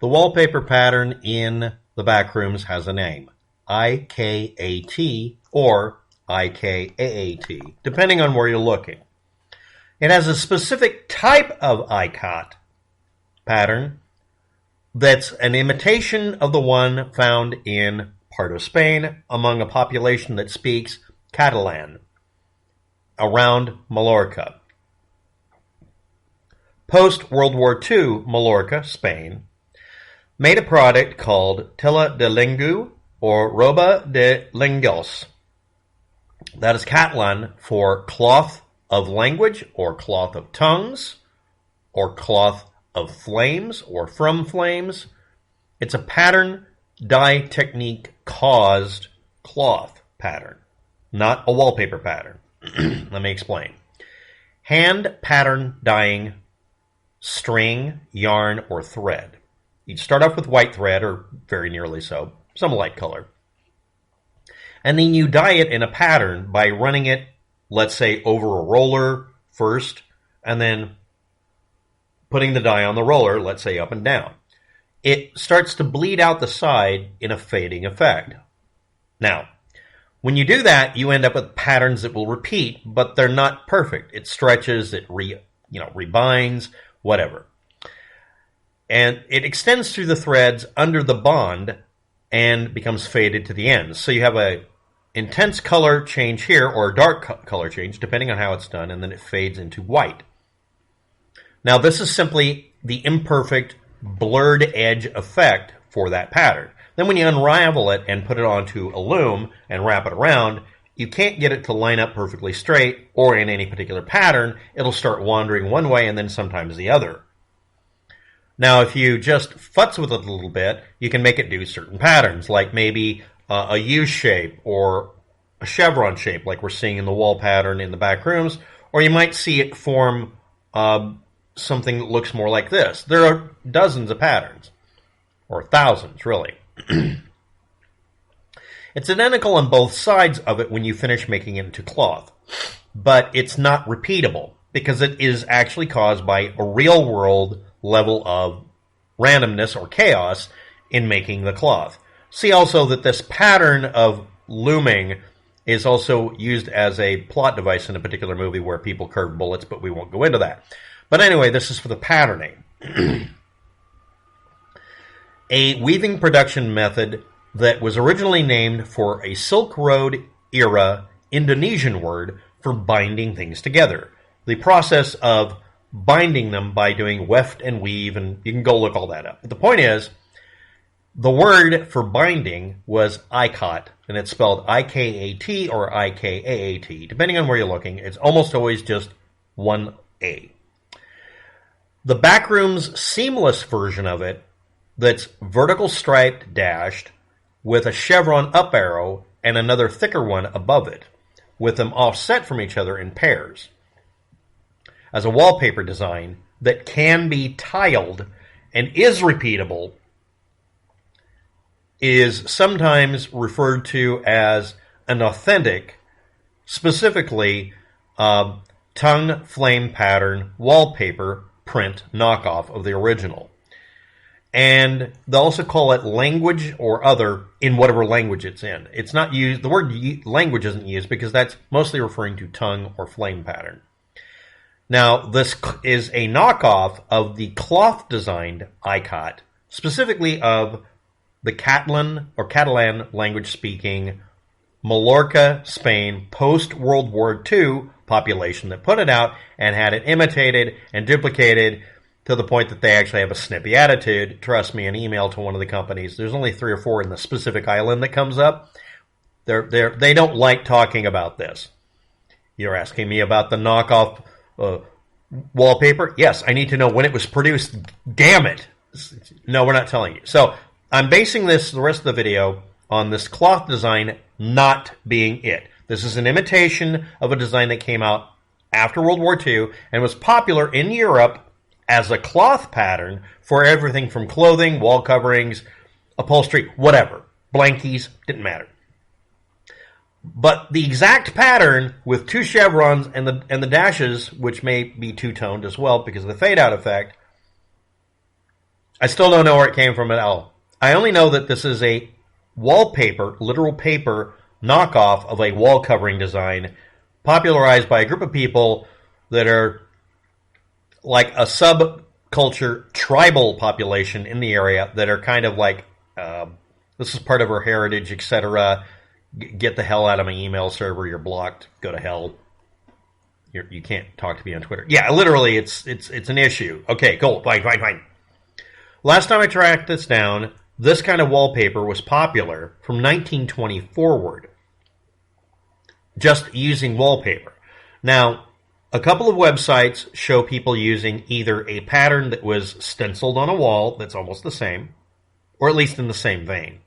The wallpaper pattern in the backrooms has a name, IKAT or IKAAT, depending on where you're looking. It has a specific type of Ikat pattern that's an imitation of the one found in part of Spain among a population that speaks Catalan around Mallorca. Post-World War II, Mallorca, Spain, made a product called tela de llengüe or roba de llengos. That is Catalan for cloth of language or cloth of tongues or cloth of flames or from flames. It's a pattern dye technique caused cloth pattern, not a wallpaper pattern. Let me explain. Hand pattern dyeing string, yarn, or thread. You'd start off with white thread, or very nearly so, some light color. And then you dye it in a pattern by running it, let's say, over a roller first, and then putting the dye on the roller, let's say up and down. It starts to bleed out the side in a fading effect. Now, when you do that, you end up with patterns that will repeat, but they're not perfect. It stretches, it rebinds, whatever. And it extends through the threads under the bond and becomes faded to the ends. So you have a intense color change here, or a dark color change, depending on how it's done, and then it fades into white. Now, this is simply the imperfect blurred edge effect for that pattern. Then when you unravel it and put it onto a loom and wrap it around, you can't get it to line up perfectly straight or in any particular pattern. It'll start wandering one way and then sometimes the other. Now, if you just futz with it a little bit, you can make it do certain patterns, like maybe a U shape or a chevron shape, like we're seeing in the wall pattern in the back rooms, or you might see it form something that looks more like this. There are dozens of patterns, or thousands, really. It's identical on both sides of it when you finish making it into cloth, but it's not repeatable because it is actually caused by a real-world level of randomness or chaos in making the cloth. See also that this pattern of looming is also used as a plot device in a particular movie where people curve bullets, but we won't go into that. But anyway, this is for the patterning. A weaving production method that was originally named for a Silk Road era Indonesian word for binding things together. The process of binding them by doing weft and weave, and you can go look all that up. But the point is, the word for binding was Ikat, and it's spelled I-K-A-T or I-K-A-A-T. Depending on where you're looking, it's almost always just one A. The backrooms seamless version of it, that's vertical striped dashed with a chevron up arrow and another thicker one above it, with them offset from each other in pairs, as a wallpaper design that can be tiled and is repeatable, is sometimes referred to as an authentic, specifically tongue flame pattern wallpaper print knockoff of the original. And they also call it language or other in whatever language it's in. It's not used, the word language isn't used because that's mostly referring to tongue or flame pattern. Now, this is a knockoff of the cloth-designed Ikat, specifically of the Catalan or Catalan language-speaking Mallorca, Spain, post-World War II population that put it out and had it imitated and duplicated to the point that they actually have a snippy attitude. Trust me, an email to one of the companies. There's only 3 or 4 in the specific island that comes up. They don't like talking about this. You're asking me about the knockoff wallpaper? Yes, I need to know when it was produced. Damn it. No, we're not telling you. So I'm basing the rest of the video on this cloth design not being it. This is an imitation of a design that came out after World War II and was popular in Europe as a cloth pattern for everything from clothing, wall coverings, upholstery, whatever. Blankies, didn't matter. But the exact pattern with 2 chevrons and the dashes, which may be two-toned as well because of the fade-out effect, I still don't know where it came from at all. I only know that this is a wallpaper, literal paper, knockoff of a wall covering design popularized by a group of people that are like a subculture tribal population in the area that are kind of like, this is part of our heritage, etc. Get the hell out of my email server. You're blocked. Go to hell. You can't talk to me on Twitter. Yeah, literally, it's an issue. Okay, cool. Fine. Last time I tracked this down, this kind of wallpaper was popular from 1920 forward. Just using wallpaper. Now, a couple of websites show people using either a pattern that was stenciled on a wall that's almost the same, or at least in the same vein,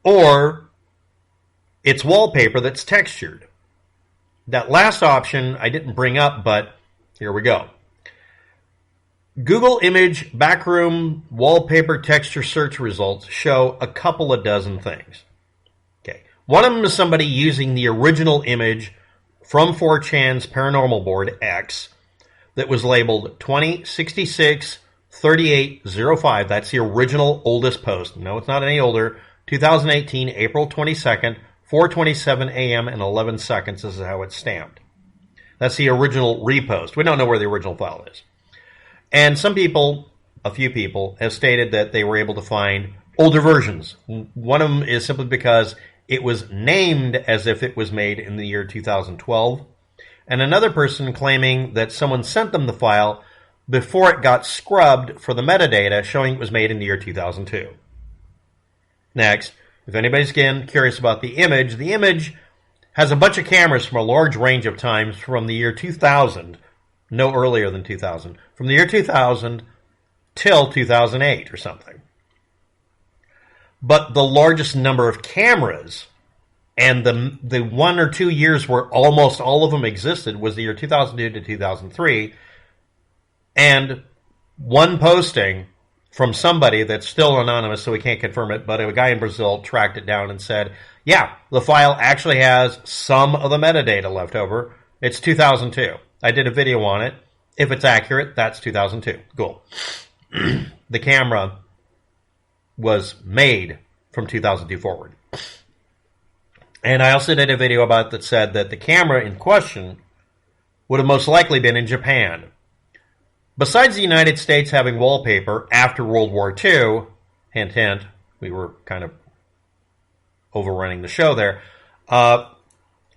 or it's wallpaper that's textured. That last option I didn't bring up, but here we go. Google image backroom wallpaper texture search results show a couple of dozen things. Okay, one of them is somebody using the original image from 4chan's Paranormal Board X that was labeled 20663805. That's the original oldest post. No, it's not any older. 2018, April 22nd, 4:27 a.m. and 11 seconds. This is how it's stamped. That's the original repost. We don't know where the original file is. And some people, a few people, have stated that they were able to find older versions. One of them is simply because it was named as if it was made in the year 2012. And another person claiming that someone sent them the file before it got scrubbed for the metadata showing it was made in the year 2002. Next, if anybody's again curious about the image has a bunch of cameras from a large range of times from the year 2000, no earlier than 2000, from the year 2000 till 2008 or something. But the largest number of cameras, and the 1 or 2 years where almost all of them existed, was the year 2002 to 2003, and one posting from somebody that's still anonymous, so we can't confirm it, but a guy in Brazil tracked it down and said, yeah, the file actually has some of the metadata left over. It's 2002. I did a video on it. If it's accurate, that's 2002. Cool. The camera was made from 2002 forward. And I also did a video about it that said that the camera in question would have most likely been in Japan. Besides the United States having wallpaper after World War II, hint, hint, we were kind of overrunning the show there,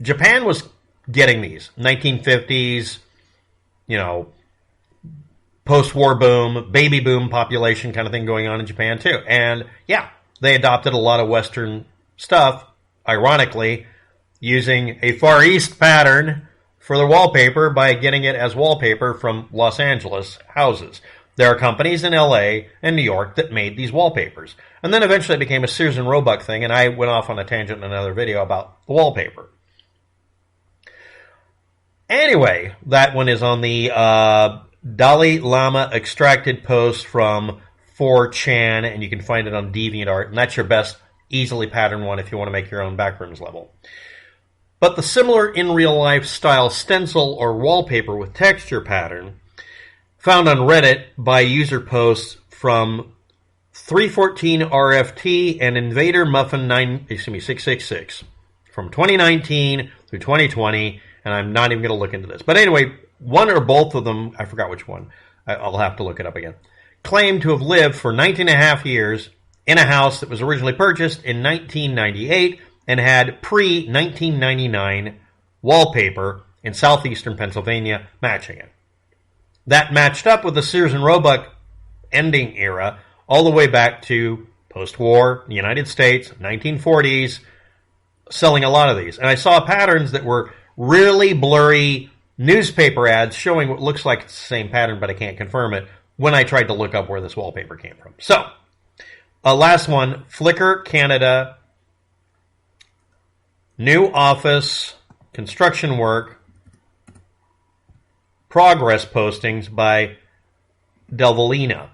Japan was getting these. 1950s, post-war boom, baby boom population kind of thing going on in Japan too. And yeah, they adopted a lot of Western stuff, ironically, using a Far East pattern for their wallpaper by getting it as wallpaper from Los Angeles houses. There are companies in LA and New York that made these wallpapers. And then eventually it became a Sears and Roebuck thing, and I went off on a tangent in another video about the wallpaper. Anyway, that one is on the Dalai Lama extracted post from 4chan, and you can find it on DeviantArt, and that's your best easily patterned one if you want to make your own backrooms level. But the similar in real life style stencil or wallpaper with texture pattern found on Reddit by user posts from 314 RFT and Invader Muffin 666 from 2019 through 2020, and I'm not even going to look into this. But anyway, one or both of them, I forgot which one, I'll have to look it up again, claimed to have lived for 19 and a half years in a house that was originally purchased in 1998 and had pre-1999 wallpaper in southeastern Pennsylvania matching it. That matched up with the Sears and Roebuck ending era all the way back to post-war, the United States, 1940s, selling a lot of these. And I saw patterns that were really blurry newspaper ads showing what looks like it's the same pattern, but I can't confirm it, when I tried to look up where this wallpaper came from. So, last one, Flickr Canada, new office, construction work, progress postings by Delvina,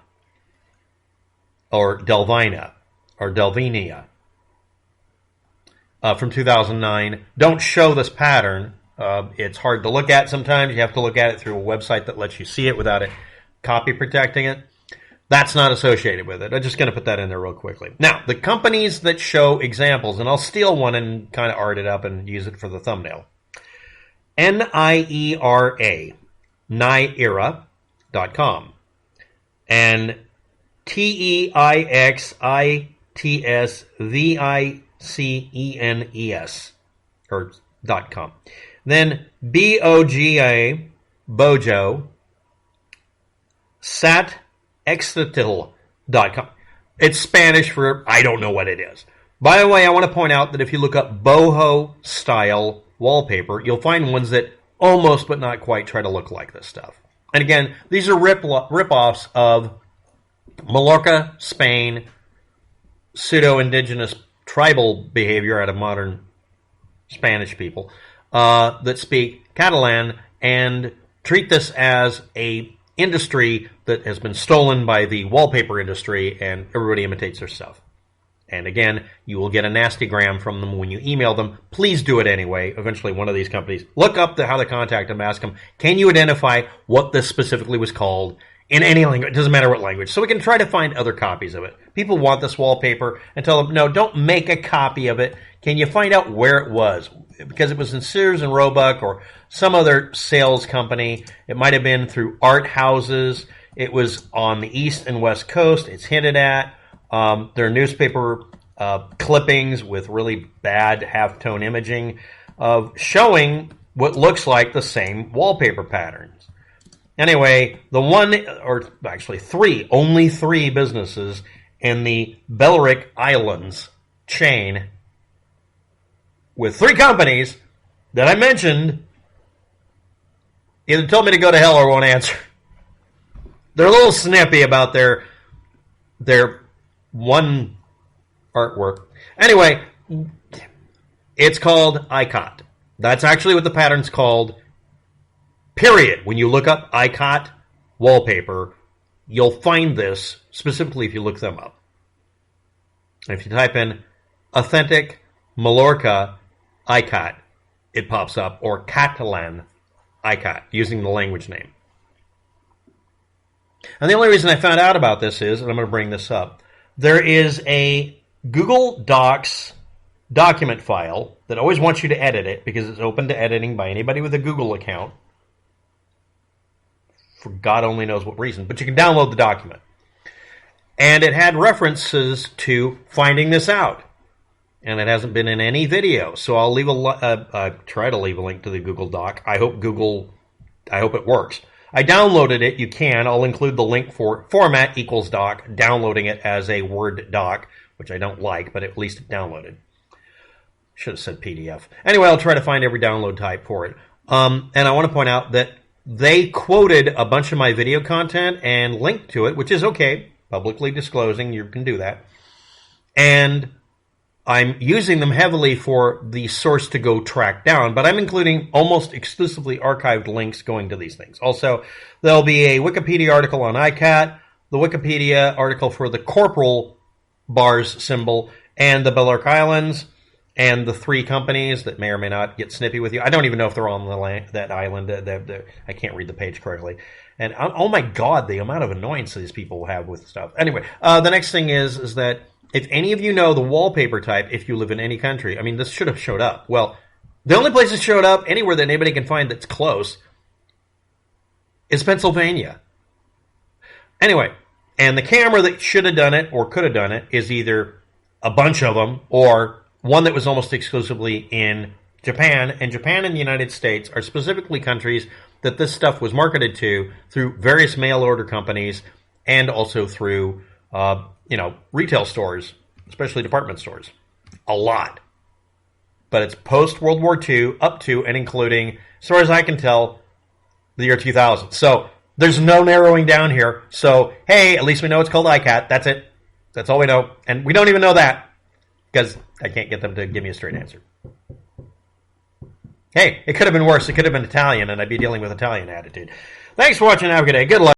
or Delvina, or Delvinia, from 2009. Don't show this pattern. It's hard to look at sometimes. You have to look at it through a website that lets you see it without it copy protecting it. That's not associated with it. I'm just going to put that in there real quickly. Now, the companies that show examples, and I'll steal one and kind of art it up and use it for the thumbnail. NIERA, NIERA.com. And TEIXITSVICENES, or .com. Then BOGA, Bojo, satextitil.com. It's Spanish for I don't know what it is. By the way, I want to point out that if you look up boho style wallpaper, you'll find ones that almost but not quite try to look like this stuff. And again, these are rip-offs of Mallorca, Spain, pseudo-indigenous tribal behavior out of modern Spanish people that speak Catalan and treat this as a industry that has been stolen by the wallpaper industry, and everybody imitates their stuff. And again, you will get a nasty gram from them when you email them. Please do it anyway. Eventually, one of these companies, look up how to contact them, ask them, can you identify what this specifically was called in any language? It doesn't matter what language. So we can try to find other copies of it. People want this wallpaper and tell them, no, don't make a copy of it. Can you find out where it was? Because it was in Sears and Roebuck or some other sales company. It might have been through art houses. It was on the East and West Coast. It's hinted at. There are newspaper clippings with really bad halftone imaging of showing what looks like the same wallpaper patterns. Anyway, the one, or actually only three businesses in the Balearic Islands chain with three companies that I mentioned either told me to go to hell or won't answer. They're a little snippy about their one artwork. Anyway, it's called Ikat. That's actually what the pattern's called. Period. When you look up Ikat wallpaper, you'll find this, specifically if you look them up. And if you type in authentic Mallorca Ikat, it pops up, or Catalan Ikat, using the language name. And the only reason I found out about this is, and I'm going to bring this up, there is a Google Docs document file that always wants you to edit it because it's open to editing by anybody with a Google account. For God only knows what reason, but you can download the document. And it had references to finding this out. And it hasn't been in any video. So I'll leave try to leave a link to the Google Doc. I hope it works. I downloaded it. You can. I'll include the link for format equals doc, downloading it as a Word doc, which I don't like, but at least it downloaded. Should have said PDF. Anyway, I'll try to find every download type for it. And I want to point out that they quoted a bunch of my video content and linked to it, which is okay. Publicly disclosing, you can do that. And I'm using them heavily for the source to go track down, but I'm including almost exclusively archived links going to these things. Also, there'll be a Wikipedia article on Ikat, the Wikipedia article for the corporal bars symbol, and the Balearic Islands, and the three companies that may or may not get snippy with you. I don't even know if they're on that island. I can't read the page correctly. And oh my God, the amount of annoyance these people have with stuff. Anyway, the next thing is that if any of you know the wallpaper type, if you live in any country, I mean, this should have showed up. Well, the only place it showed up anywhere that anybody can find that's close is Pennsylvania. Anyway, and the camera that should have done it or could have done it is either a bunch of them or one that was almost exclusively in Japan. And Japan and the United States are specifically countries that this stuff was marketed to through various mail order companies and also through retail stores, especially department stores. A lot. But it's post-World War II, up to and including, as far as I can tell, the year 2000. So there's no narrowing down here. So, hey, at least we know it's called Ikat. That's it. That's all we know. And we don't even know that because I can't get them to give me a straight answer. Hey, it could have been worse. It could have been Italian, and I'd be dealing with Italian attitude. Thanks for watching. Have a good day. Good luck.